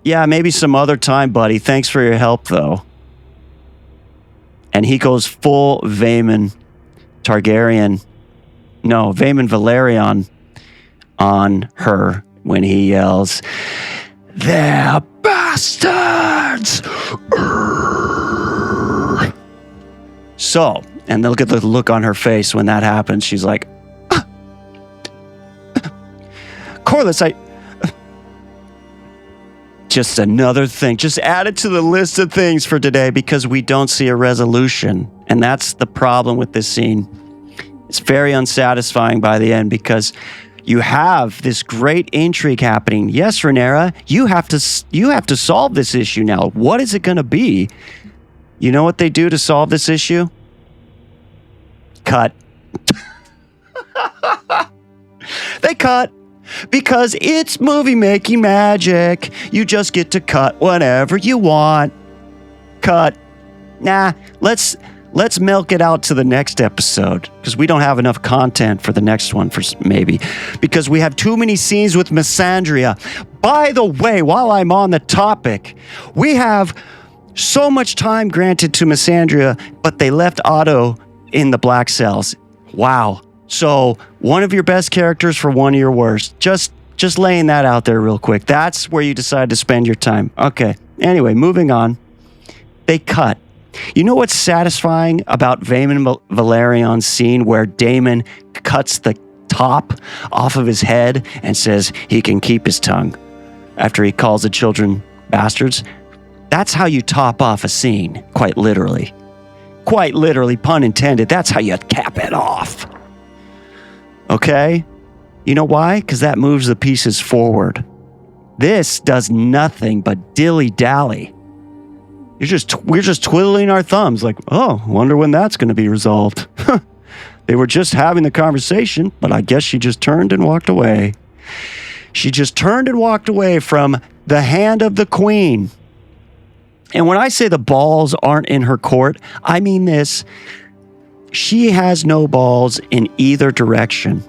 S2: yeah, maybe some other time, buddy. Thanks for your help, though. And he goes full Vaemon Targaryen. No, Vaemon Velaryon on her when he yells, "They're bastards!" So, and look at the look on her face when that happens. She's like, Corlys, just another thing. Just add it to the list of things for today because we don't see a resolution. And that's the problem with this scene. It's very unsatisfying by the end because you have this great intrigue happening. Yes, Rhaenyra, you have to solve this issue now. What is it going to be? You know what they do to solve this issue? Cut. They cut. Because it's movie-making magic. You just get to cut whatever you want. Cut. Nah, let's milk it out to the next episode. Because we don't have enough content for the next one, maybe. Because we have too many scenes with Missandria. By the way, while I'm on the topic, we have so much time granted to Missandria, but they left Otto in the black cells. Wow. So, one of your best characters for one of your worst. Just laying that out there real quick. That's where you decide to spend your time. Okay. Anyway, moving on. They cut. You know what's satisfying about Vaemon Velaryon's scene where Daemon cuts the top off of his head and says he can keep his tongue after he calls the children bastards? That's how you top off a scene, quite literally. Quite literally, pun intended. That's how you cap it off. Okay? You know why? Because that moves the pieces forward. This does nothing but dilly-dally. We're just twiddling our thumbs like, oh, wonder when that's going to be resolved. They were just having the conversation, but I guess she just turned and walked away. She just turned and walked away from the hand of the queen. And when I say the balls aren't in her court, I mean this. She has no balls in either direction.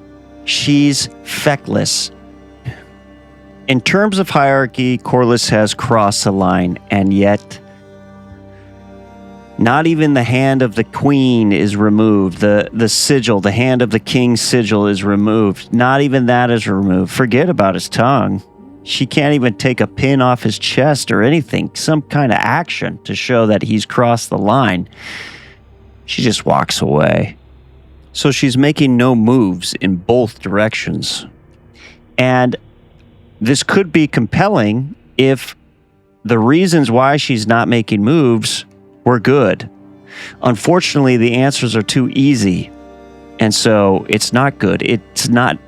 S2: She's feckless. In terms of hierarchy, Corlys has crossed the line, and yet not even the hand of the queen is removed. The sigil, the hand of the king's sigil is removed. Not even that is removed. Forget about his tongue. She can't even take a pin off his chest or anything, some kind of action to show that he's crossed the line. She just walks away. So she's making no moves in both directions. And this could be compelling if the reasons why she's not making moves were good. Unfortunately, the answers are too easy. And so it's not good. It's not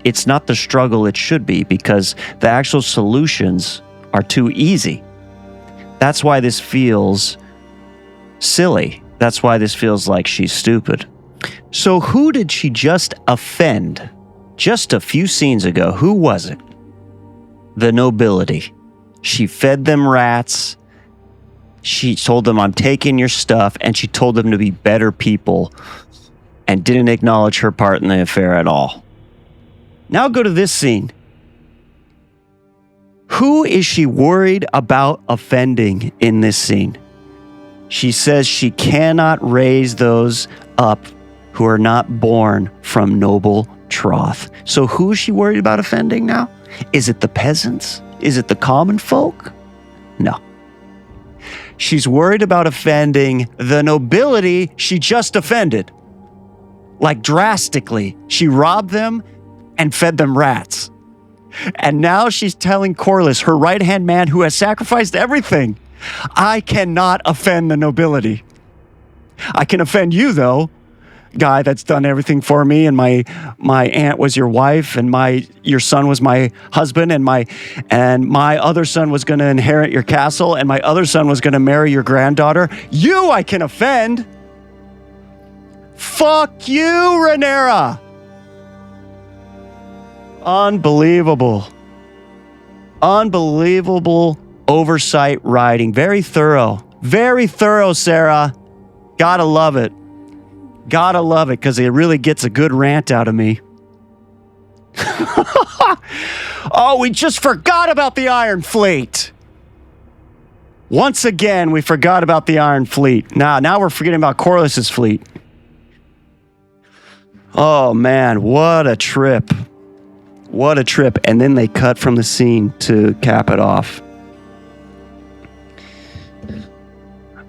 S2: the struggle it should be, because the actual solutions are too easy. That's why this feels silly. That's why this feels like she's stupid. So who did she just offend? Just a few scenes ago, who was it? The nobility. She fed them rats. She told them, I'm taking your stuff, and she told them to be better people and didn't acknowledge her part in the affair at all. Now go to this scene. Who is she worried about offending in this scene? She says she cannot raise those up who are not born from noble troth. So who is she worried about offending now? Is it the peasants? Is it the common folk? No. She's worried about offending the nobility she just offended. Like drastically. She robbed them and fed them rats. And now she's telling Corlys, her right-hand man who has sacrificed everything, I cannot offend the nobility. I can offend you, though, guy that's done everything for me, and my aunt was your wife, and your son was my husband, and my other son was going to inherit your castle, and my other son was going to marry your granddaughter. You I can offend. Fuck you, Rhaenyra. Unbelievable. Unbelievable oversight writing. Very thorough. Very thorough, Sarah. Gotta love it. Gotta love it, because it really gets a good rant out of me. Oh, we just forgot about the Iron Fleet. Once again, we forgot about the Iron Fleet. Now we're forgetting about Corlys's fleet. Oh, man, what a trip. What a trip. And then they cut from the scene to cap it off.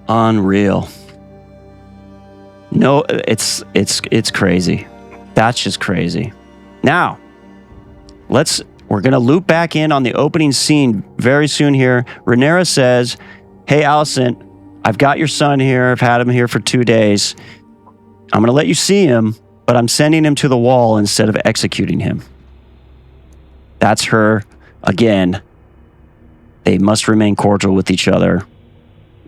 S2: Unreal. No, it's crazy. That's just crazy. Now, we're going to loop back in on the opening scene very soon here. Rhaenyra says, hey, Alicent, I've got your son here. I've had him here for 2 days. I'm going to let you see him, but I'm sending him to the wall instead of executing him. That's her, again. They must remain cordial with each other.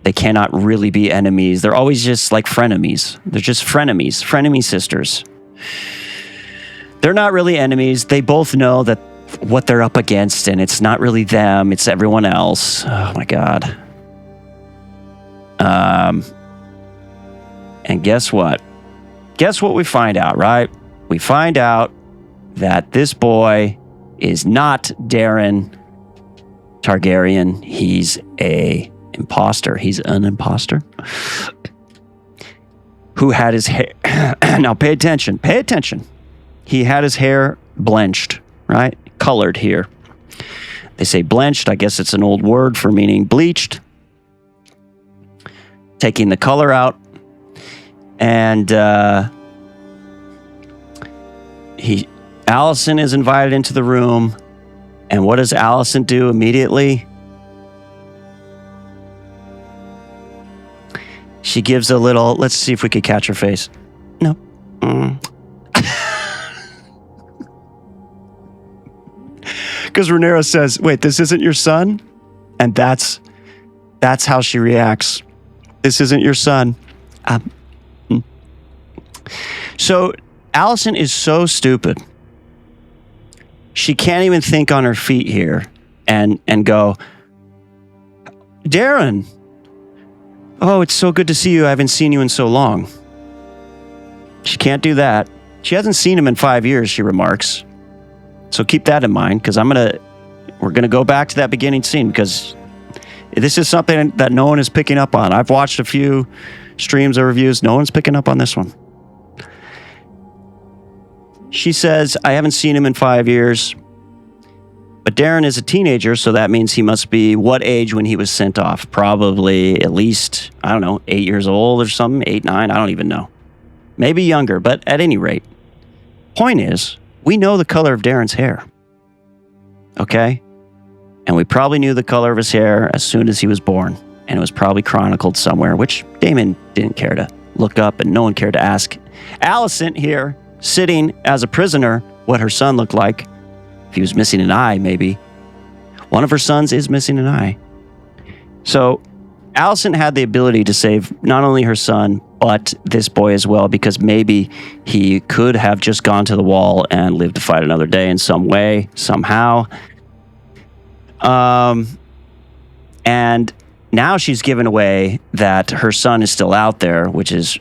S2: They cannot really be enemies. They're always just like frenemies. They're just frenemies, frenemy sisters. They're not really enemies. They both know that what they're up against, and it's not really them, it's everyone else. Oh my God. And guess what? Guess what we find out, right? We find out that this boy is not Daeron Targaryen. He's a imposter. He's an imposter who had his hair. Now pay attention. Pay attention. He had his hair blenched, right? Colored here. They say blenched. I guess it's an old word for meaning bleached. Taking the color out. And Alicent is invited into the room. And what does Alicent do immediately? She gives a little, let's see if we could catch her face. No. Because Rhaenyra says, wait, this isn't your son? And that's how she reacts. This isn't your son. So Alicent is so stupid. She can't even think on her feet here and go, Daeron, oh, it's so good to see you. I haven't seen you in so long. She can't do that. She hasn't seen him in 5 years, she remarks. So keep that in mind, because we're gonna go back to that beginning scene, because this is something that no one is picking up on. I've watched a few streams or reviews. No one's picking up on this one. She says, I haven't seen him in 5 years. But Darren is a teenager, so that means he must be what age when he was sent off? Probably at least, 8 years old or something, 8, 9, I don't even know. Maybe younger, but at any rate. Point is, we know the color of Darren's hair. Okay? And we probably knew the color of his hair as soon as he was born. And it was probably chronicled somewhere, which Damon didn't care to look up and no one cared to ask Allison here, sitting as a prisoner, what her son looked like. If he was missing an eye, maybe. One of her sons is missing an eye. So Allison had the ability to save not only her son, but this boy as well, because maybe he could have just gone to the wall and lived to fight another day in some way, somehow. And now she's given away that her son is still out there, which is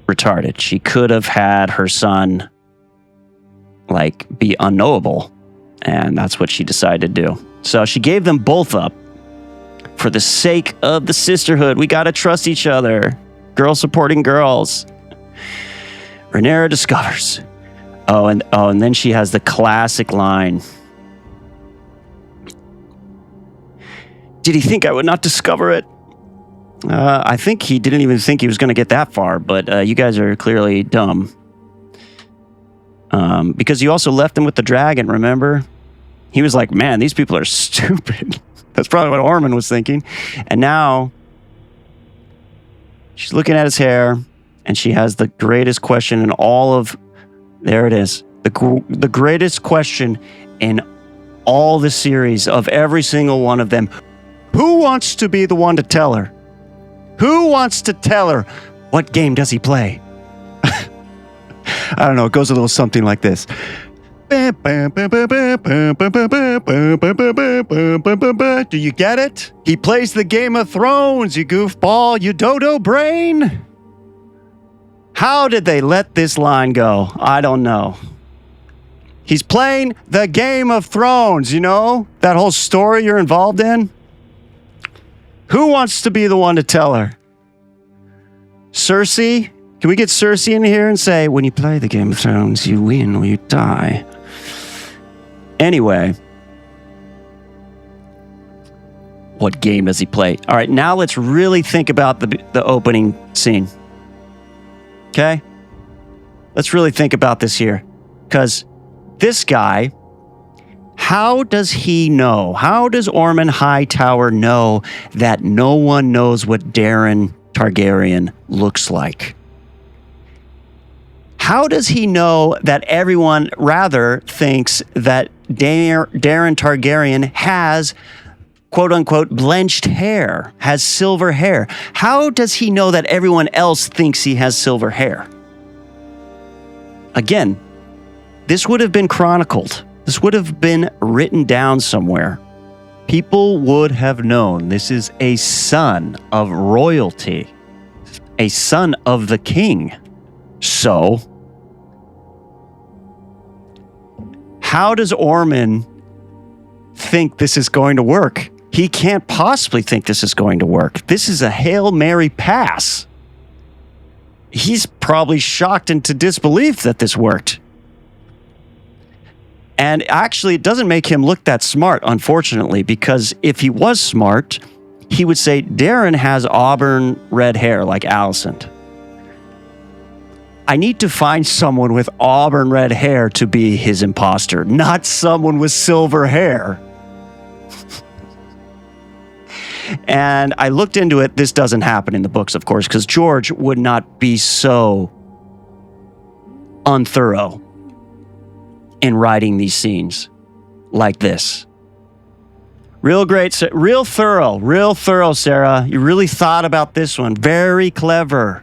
S2: retarded. She could have had her son, be unknowable. And that's what she decided to do. So she gave them both up for the sake of the sisterhood. We got to trust each other. Girls supporting girls. Rhaenyra discovers. And then she has the classic line. Did he think I would not discover it? I think he didn't even think he was going to get that far, but you guys are clearly dumb. Because you also left him with the dragon, remember? He was like, man, these people are stupid. That's probably what Ormond was thinking. And now she's looking at his hair, and she has the greatest question in all of... There it is. The greatest question in all the series of every single one of them. Who wants to be the one to tell her? Who wants to tell her? What game does he play? I don't know. It goes a little something like this. Do you get it? He plays the Game of Thrones, you goofball, you dodo brain. How did they let this line go? I don't know. He's playing the Game of Thrones, that whole story you're involved in. Who wants to be the one to tell her? Cersei? Can we get Cersei in here and say, when you play the Game of Thrones, you win or you die? Anyway. What game does he play? All right, now let's really think about the opening scene. Okay? Let's really think about this here. Because this guy, how does he know? How does Ormond Hightower know that no one knows what Darren Targaryen looks like? How does he know that everyone rather thinks that Darren Targaryen has, quote unquote, bleached hair, has silver hair? How does he know that everyone else thinks he has silver hair? Again, this would have been chronicled. This would have been written down somewhere. People would have known this is a son of royalty, a son of the king. So, how does Ormond think this is going to work? He can't possibly think this is going to work. This is a Hail Mary pass. He's probably shocked into disbelief that this worked. And actually, it doesn't make him look that smart, unfortunately, because if he was smart, he would say, Darren has auburn red hair like Alicent. I need to find someone with auburn red hair to be his imposter, not someone with silver hair. And I looked into it. This doesn't happen in the books, of course, because George would not be so unthorough in writing these scenes like this. Real great, real thorough, Sarah. You really thought about this one. Very clever.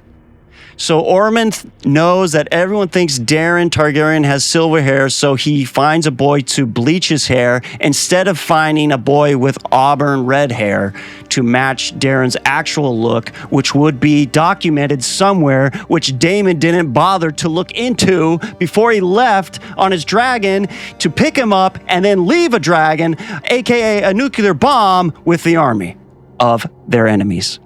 S2: So Ormond knows that everyone thinks Darren Targaryen has silver hair, so he finds a boy to bleach his hair instead of finding a boy with auburn red hair to match Darren's actual look, which would be documented somewhere, which Daemon didn't bother to look into before he left on his dragon to pick him up and then leave a dragon, aka a nuclear bomb, with the army of their enemies.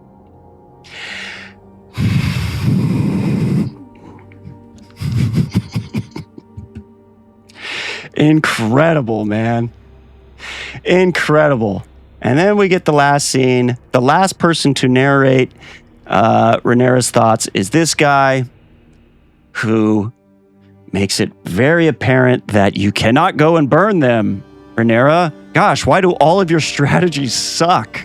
S2: Incredible, man. Incredible. And then we get the last scene. The last person to narrate Rhaenyra's thoughts is this guy who makes it very apparent that you cannot go and burn them, Rhaenyra. Gosh, why do all of your strategies suck?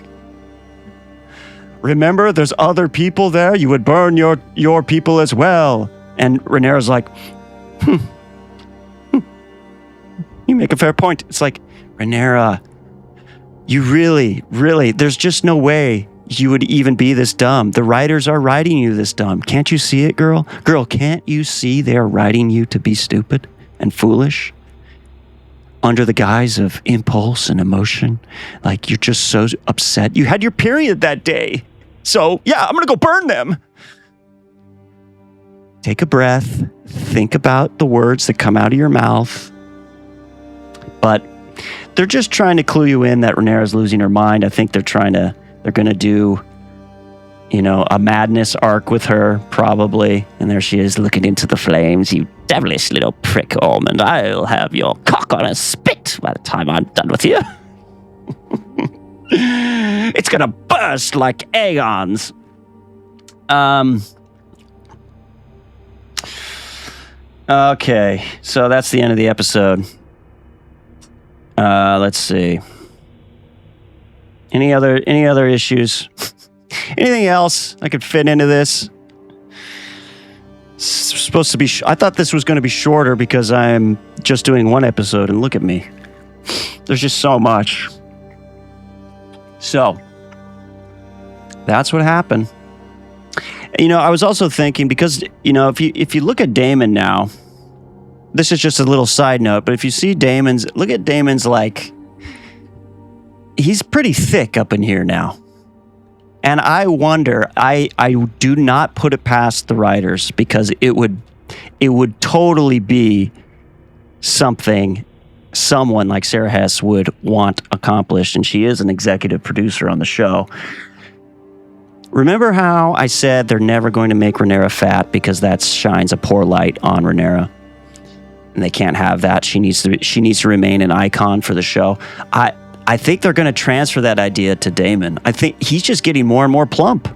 S2: Remember, there's other people there. You would burn your people as well. And Rhaenyra's like, You make a fair point. It's like, Rhaenyra, you really, there's just no way you would even be this dumb. The writers are writing you this dumb. Can't you see it, girl? Girl, can't you see they're writing you to be stupid and foolish? Under the guise of impulse and emotion. Like, you're just so upset. You had your period that day. So, yeah, I'm going to go burn them. Take a breath. Think about the words that come out of your mouth. But they're just trying to clue you in that Rhaenyra's losing her mind. I think they're going to do, a madness arc with her, probably. And there she is looking into the flames. You devilish little prick, Ormond. I'll have your cock on a spit by the time I'm done with you. It's going to burst like Aegon's. Okay, so that's the end of the episode. Let's see. Any other issues? Anything else I could fit into this? It's supposed to be. I thought this was going to be shorter because I'm just doing one episode, and look at me. There's just so much. So that's what happened. I was also thinking because if you look at Daemon now. This is just a little side note, but if you see look at Daemon's, like, he's pretty thick up in here now. And I wonder, I do not put it past the writers because it would totally be someone like Sarah Hess would want accomplished, and she is an executive producer on the show. Remember how I said they're never going to make Rhaenyra fat because that shines a poor light on Rhaenyra? And they can't have that. She needs to remain an icon for the show. I think they're going to transfer that idea to Daemon. I think he's just getting more and more plump.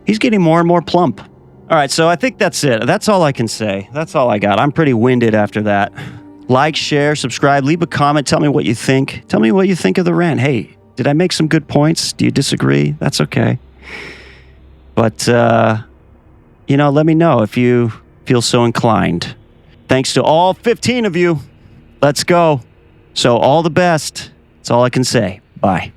S2: He's getting more and more plump. All right, so I think that's it. That's all I can say. That's all I got. I'm pretty winded after that. Like, share, subscribe, leave a comment. Tell me what you think. Tell me what you think of the rant. Hey, did I make some good points? Do you disagree? That's okay. But, let me know if you feel so inclined. Thanks to all 15 of you. Let's go. So all the best. That's all I can say. Bye.